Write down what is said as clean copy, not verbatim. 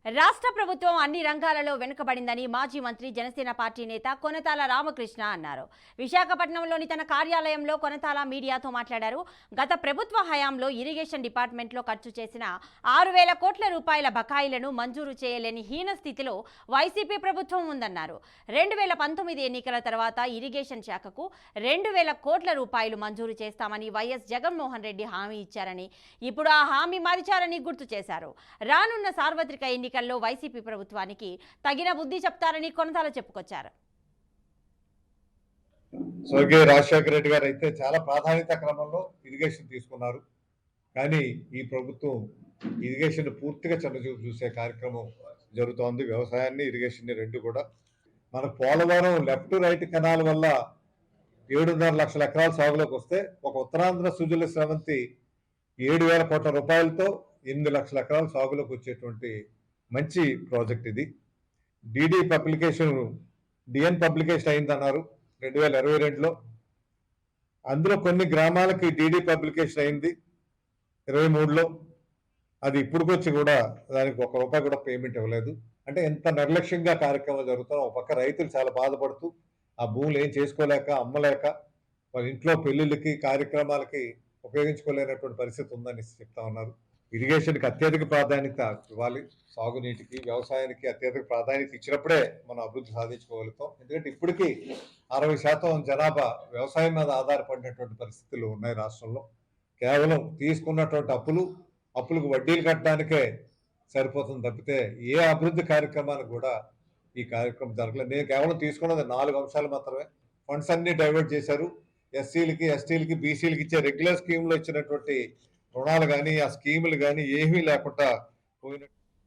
రాష్ట్ర ప్రభుత్వం అన్ని రంగాలలో వెనుకబడిందని మాజీ మంత్రి జనసేన పార్టీ నేత కొనతాల రామకృష్ణ అన్నారు. విశాఖపట్నంలోని తన కార్యాలయంలో కొనతాల మీడియాతో మాట్లాడారు. గత ప్రభుత్వ హయాంలో ఇరిగేషన్ డిపార్ట్మెంట్లో ఖర్చు చేసిన 6,000 కోట్ల రూపాయల బకాయిలను మంజూరు చేయలేని హీన స్థితిలో వైసీపీ ప్రభుత్వం ఉందన్నారు. 2019 ఎన్నికల తర్వాత ఇరిగేషన్ శాఖకు 2,000 కోట్ల రూపాయలు మంజూరు చేస్తామని వైఎస్ జగన్మోహన్ రెడ్డి హామీ ఇచ్చారని, ఇప్పుడు ఆ హామీ మరిచారని గుర్తు చేశారు. రానున్న సార్వత్రిక ఎన్నికల్లో వైసీపీ ప్రభుత్వానికి తగిన బుద్ధి చెప్తారని కొనతాల చెప్పుకొచ్చారు. స్వర్గీయ రాజశేఖర రెడ్డి గారు అయితే చాలా ప్రాధాన్యత క్రమంలో ఇరిగేషన్ తీసుకున్నారు. కానీ ఈ ప్రభుత్వం ఇరిగేషన్ పూర్తిగా చిన్నచూపు చూసే కార్యక్రమం జరుగుతోంది. వ్యవసాయాన్ని ఇరిగేషన్ రెండు కూడా. మన పోలవరం లెఫ్ట్ రైట్ కెనాల్ వల్ల 7.5 లక్షల ఎకరాల సాగులోకి వస్తే, ఒక ఉత్తరాంధ్ర సుజల స్రవంతి 7,000 కోట్ల రూపాయలతో 8 లక్షల ఎకరాల సాగులోకి వచ్చేటువంటి మంచి ప్రాజెక్ట్ ఇది. డిఎన్ పబ్లికేషన్ అయిందన్నారు 2022లో. అందులో కొన్ని గ్రామాలకి డిడి పబ్లికేషన్ అయింది 23లో. అది ఇప్పుడుకొచ్చి కూడా దానికి ₹1 కూడా పేమెంట్ ఇవ్వలేదు. అంటే ఎంత నిర్లక్ష్యంగా కార్యక్రమం జరుగుతాం. ఒక పక్క రైతులు చాలా బాధపడుతూ ఆ భూములు ఏం చేసుకోలేక, అమ్మలేక, వాళ్ళ ఇంట్లో పెళ్లిళ్ళకి కార్యక్రమాలకి ఉపయోగించుకోలేనటువంటి పరిస్థితి ఉందని చెప్తా ఉన్నారు. ఇరిగేషన్కి అత్యధిక ప్రాధాన్యత ఇవ్వాలి. సాగునీటికి, వ్యవసాయానికి అత్యధిక ప్రాధాన్యత ఇచ్చినప్పుడే మనం అభివృద్ధి సాధించుకోగలుగుతాం. ఎందుకంటే ఇప్పటికీ 60% జనాభా వ్యవసాయం మీద ఆధారపడినటువంటి పరిస్థితులు ఉన్నాయి రాష్ట్రంలో. కేవలం తీసుకున్నటువంటి అప్పులకు వడ్డీలు కట్టడానికే సరిపోతుంది తప్పితే ఏ అభివృద్ధి కార్యక్రమానికి కూడా ఈ కార్యక్రమం జరగలేదు. నేను కేవలం తీసుకున్నది 4 అంశాలు మాత్రమే. ఫండ్స్ అన్ని డైవర్ట్ చేశారు. ఎస్సీలకి, ఎస్టీలకి, బీసీలకి ఇచ్చే రెగ్యులర్ స్కీమ్లో ఇచ్చినటువంటి రుణాలు కానీ, ఆ స్కీములు కానీ ఏమీ లేకుండా పోయినట్టు